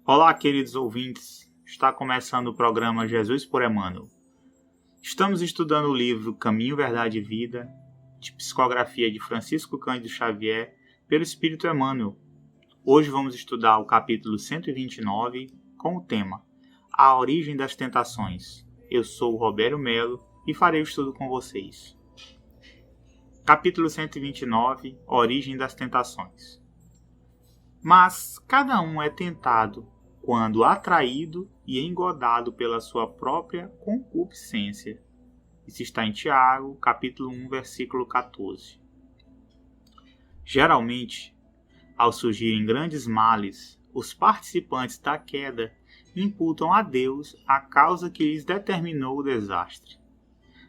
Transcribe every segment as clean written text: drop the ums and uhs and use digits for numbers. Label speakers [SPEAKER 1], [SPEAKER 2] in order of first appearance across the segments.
[SPEAKER 1] Olá, queridos ouvintes. Está começando o programa Jesus por Emmanuel. Estamos estudando o livro Caminho, Verdade e Vida, de psicografia de Francisco Cândido Xavier, pelo Espírito Emmanuel. Hoje vamos estudar o capítulo 129 com o tema A Origem das Tentações. Eu sou o Roberto Melo e farei o estudo com vocês. Capítulo 129, Origem das Tentações. Mas cada um é tentado quando atraído e engodado pela sua própria concupiscência. Isso está em Tiago, capítulo 1, versículo 14. Geralmente, ao surgirem grandes males, os participantes da queda imputam a Deus a causa que lhes determinou o desastre.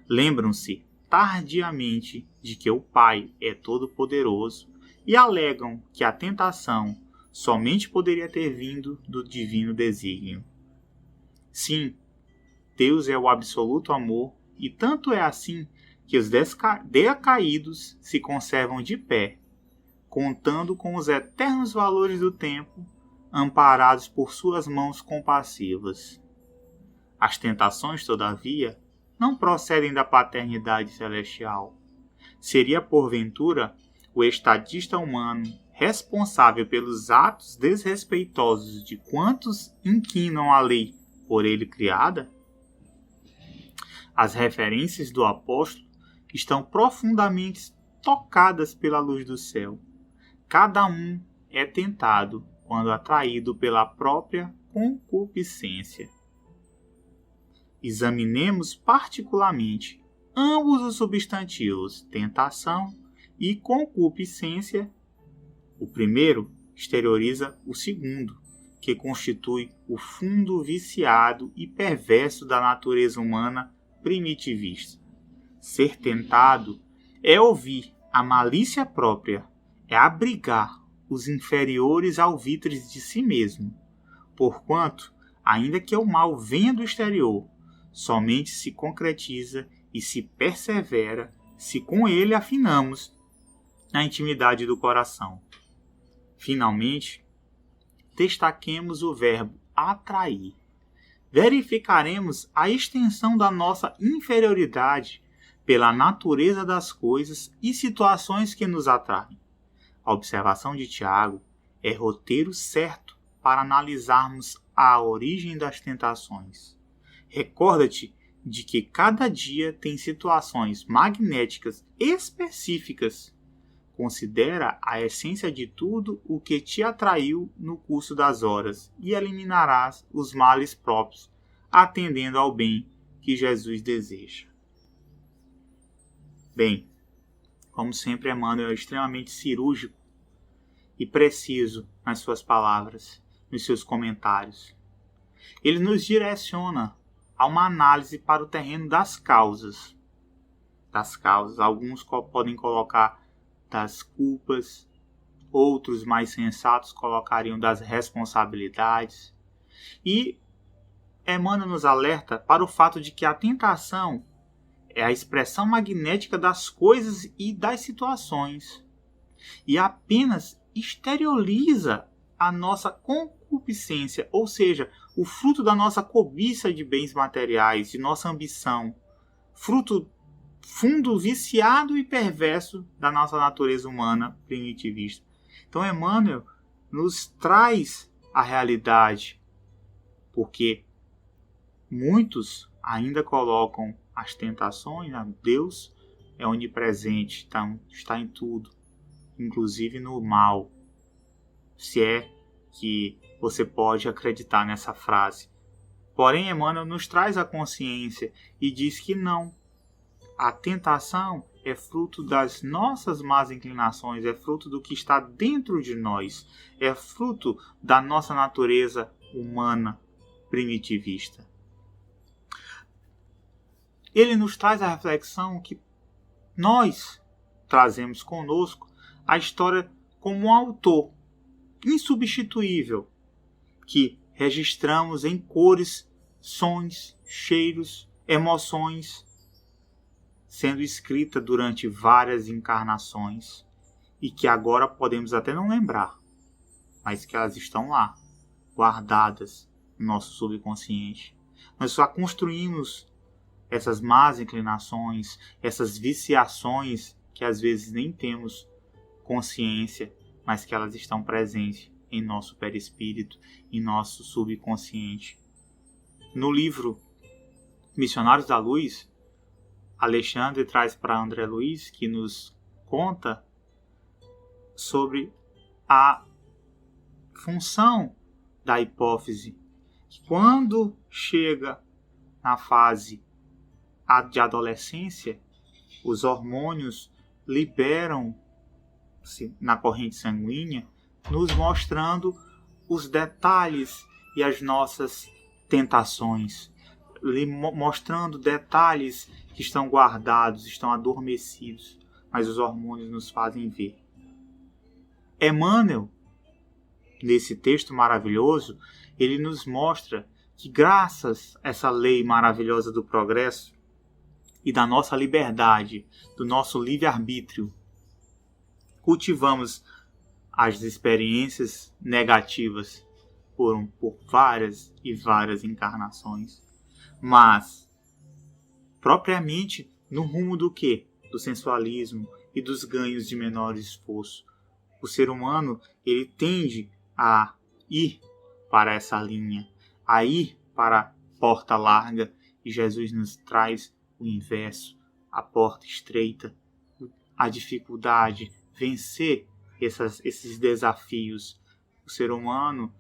[SPEAKER 1] Lembram-se tardiamente de que o Pai é todo-poderoso e alegam que a tentação somente poderia ter vindo do divino desígnio. Sim, Deus é o absoluto amor e tanto é assim que os decaídos se conservam de pé, contando com os eternos valores do tempo, amparados por suas mãos compassivas. As tentações, todavia, não procedem da paternidade celestial. Seria, porventura, o estadista humano responsável pelos atos desrespeitosos de quantos inquinam a lei por ele criada? As referências do apóstolo estão profundamente tocadas pela luz do céu. Cada um é tentado quando atraído pela própria concupiscência. Examinemos particularmente ambos os substantivos tentação e concupiscência. O primeiro exterioriza o segundo, que constitui o fundo viciado e perverso da natureza humana primitivista. Ser tentado é ouvir a malícia própria, é abrigar os inferiores alvitres de si mesmo, porquanto, ainda que o mal venha do exterior, somente se concretiza e se persevera se com ele afinamos na intimidade do coração. Finalmente, destaquemos o verbo atrair. Verificaremos a extensão da nossa inferioridade pela natureza das coisas e situações que nos atraem. A observação de Tiago é roteiro certo para analisarmos a origem das tentações. Recorda-te de que cada dia tem situações magnéticas específicas. Considera a essência de tudo o que te atraiu no curso das horas e eliminarás os males próprios, atendendo ao bem que Jesus deseja. Bem, como sempre, Emmanuel é extremamente cirúrgico e preciso nas suas palavras, nos seus comentários. Ele nos direciona a uma análise para o terreno das causas. Alguns podem colocar das culpas, outros mais sensatos colocariam das responsabilidades. E Emmanuel nos alerta para o fato de que a tentação é a expressão magnética das coisas e das situações e apenas exterioriza a nossa concupiscência, ou seja, o fruto da nossa cobiça de bens materiais, de nossa ambição, fundo viciado e perverso da nossa natureza humana primitivista. Então Emmanuel nos traz a realidade, porque muitos ainda colocam as tentações, Deus é onipresente, está em tudo, inclusive no mal, se é que você pode acreditar nessa frase. Porém, Emmanuel nos traz a consciência e diz que não. A tentação é fruto das nossas más inclinações, é fruto do que está dentro de nós, é fruto da nossa natureza humana primitivista. Ele nos traz a reflexão que nós trazemos conosco a história como um autor insubstituível, que registramos em cores, sons, cheiros, emoções, sendo escrita durante várias encarnações e que agora podemos até não lembrar, mas que elas estão lá. guardadas no nosso subconsciente. Nós só construímos essas más inclinações, essas viciações que às vezes nem temos consciência, mas que elas estão presentes em nosso perispírito, em nosso subconsciente. No livro Missionários da Luz, Alexandre traz para André Luiz, que nos conta sobre a função da hipófise, que quando chega na fase de adolescência, os hormônios liberam-se na corrente sanguínea, nos mostrando os detalhes e as nossas tentações, mostrando detalhes que estão guardados, estão adormecidos, mas os hormônios nos fazem ver. Emmanuel, nesse texto maravilhoso, ele nos mostra que graças a essa lei maravilhosa do progresso e da nossa liberdade, do nosso livre-arbítrio, cultivamos as experiências negativas por várias e várias encarnações. Mas, propriamente, no rumo do quê? Do sensualismo e dos ganhos de menor esforço. O ser humano, ele tende a ir para essa linha, a ir para a porta larga, e Jesus nos traz o inverso, a porta estreita, a dificuldade, vencer esses desafios. O ser humano,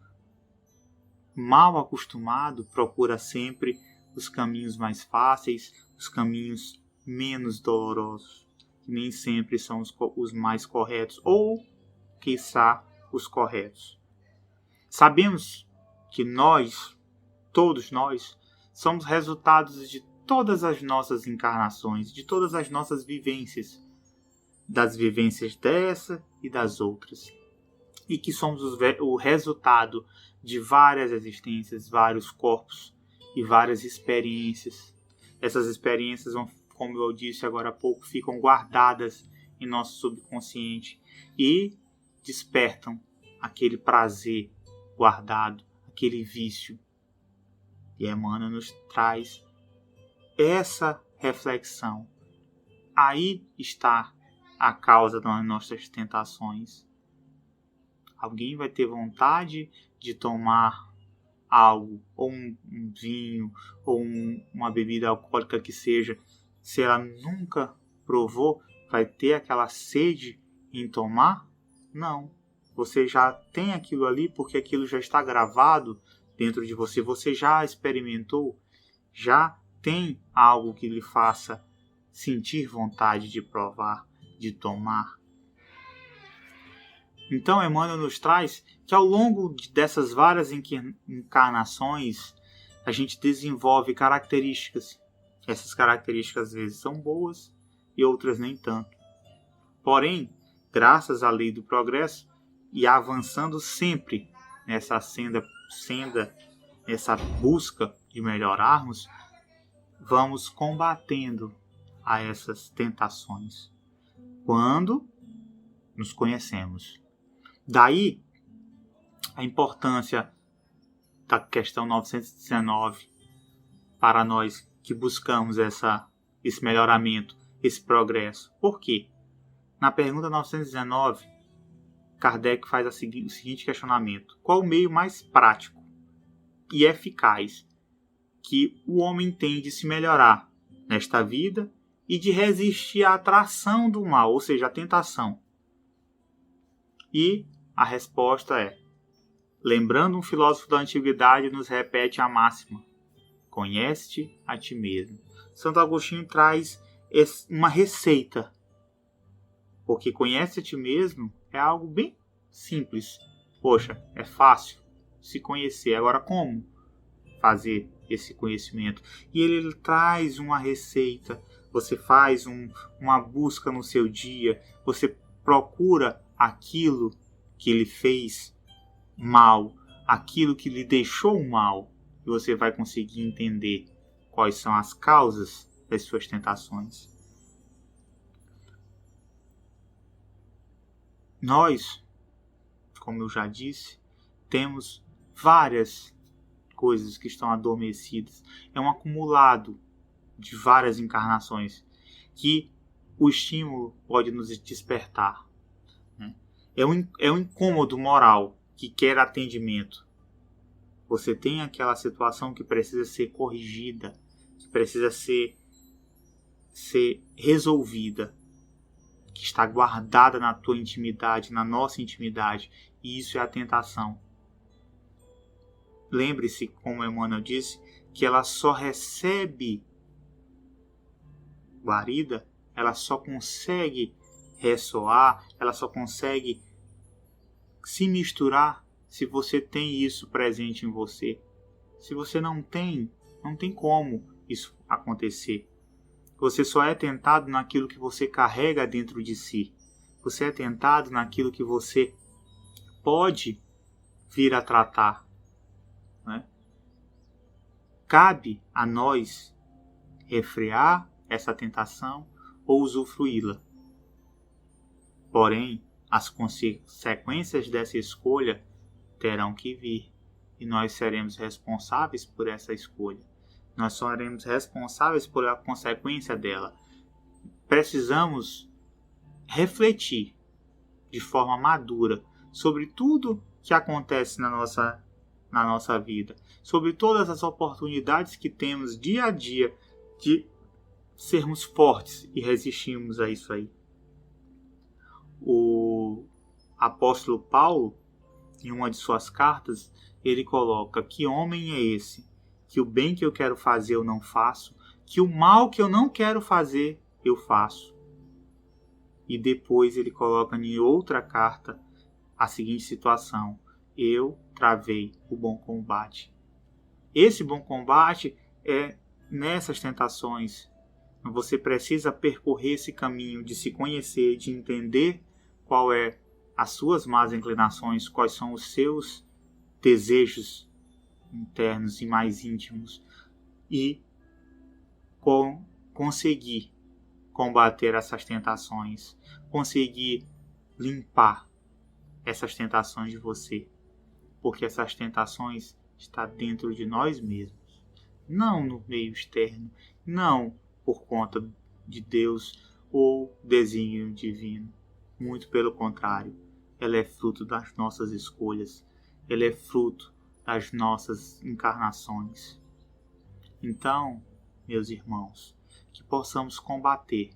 [SPEAKER 1] mal acostumado, procura sempre os caminhos mais fáceis, os caminhos menos dolorosos, que nem sempre são os mais corretos, ou, quiçá, os corretos. Sabemos que nós, todos nós, somos resultados de todas as nossas encarnações, de todas as nossas vivências, das vivências dessa e das outras, e que somos o resultado de várias existências, vários corpos e várias experiências. Essas experiências, como eu disse agora há pouco, ficam guardadas em nosso subconsciente e despertam aquele prazer guardado, aquele vício. E Emmanuel nos traz essa reflexão. Aí está a causa das nossas tentações. Alguém vai ter vontade de tomar algo, ou um vinho, ou uma bebida alcoólica que seja, se ela nunca provou, vai ter aquela sede em tomar? Não. Você já tem aquilo ali porque aquilo já está gravado dentro de você. Você já experimentou, já tem algo que lhe faça sentir vontade de provar, de tomar. Então Emmanuel nos traz que ao longo dessas várias encarnações a gente desenvolve características. Essas características às vezes são boas e outras nem tanto. Porém, graças à lei do progresso e avançando sempre nessa senda, nessa busca de melhorarmos, vamos combatendo a essas tentações quando nos conhecemos. Daí a importância da questão 919 para nós que buscamos esse melhoramento, esse progresso. Por quê? Na pergunta 919, Kardec faz o seguinte questionamento: qual o meio mais prático e eficaz que o homem tem de se melhorar nesta vida e de resistir à atração do mal, ou seja, à tentação? E a resposta é: lembrando um filósofo da antiguidade, nos repete a máxima: conhece-te a ti mesmo. Santo Agostinho traz uma receita, porque conhece a ti mesmo é algo bem simples. Poxa, é fácil se conhecer. Agora, como fazer esse conhecimento? E ele traz uma receita. Você faz uma busca no seu dia, você procura aquilo que lhe fez mal, aquilo que lhe deixou mal, e você vai conseguir entender quais são as causas das suas tentações. Nós, como eu já disse, temos várias coisas que estão adormecidas. É um acumulado de várias encarnações que o estímulo pode nos despertar, né? É um incômodo moral que quer atendimento. Você tem aquela situação que precisa ser corrigida, que precisa ser resolvida, que está guardada na tua intimidade, na nossa intimidade, e isso é a tentação. Lembre-se, como Emmanuel disse, que ela só recebe guarida, ela só consegue ressoar, ela só consegue se misturar se você tem isso presente em você. Se você não tem como isso acontecer. Você só é tentado naquilo que você carrega dentro de si. Você é tentado naquilo que você pode vir a tratar, né? Cabe a nós refrear essa tentação ou usufruí-la. Porém, as consequências dessa escolha terão que vir e nós seremos responsáveis por essa escolha. Nós seremos responsáveis por a consequência dela. Precisamos refletir de forma madura sobre tudo que acontece na nossa vida, sobre todas as oportunidades que temos dia a dia de sermos fortes e resistirmos a isso aí. O apóstolo Paulo, em uma de suas cartas, ele coloca: que homem é esse, que o bem que eu quero fazer eu não faço, que o mal que eu não quero fazer eu faço. E depois ele coloca em outra carta a seguinte situação: eu travei o bom combate. Esse bom combate é nessas tentações. Você precisa percorrer esse caminho de se conhecer, de entender qual é as suas más inclinações, quais são os seus desejos internos e mais íntimos, e conseguir combater essas tentações, conseguir limpar essas tentações de você, porque essas tentações estão dentro de nós mesmos, não no meio externo, não por conta de Deus ou desígnio divino. Muito pelo contrário, ela é fruto das nossas escolhas, ela é fruto das nossas encarnações. Então, meus irmãos, que possamos combater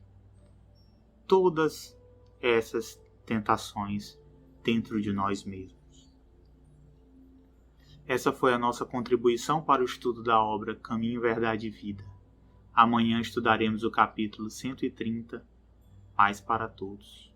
[SPEAKER 1] todas essas tentações dentro de nós mesmos. Essa foi a nossa contribuição para o estudo da obra Caminho, Verdade e Vida. Amanhã estudaremos o capítulo 130, Paz para Todos.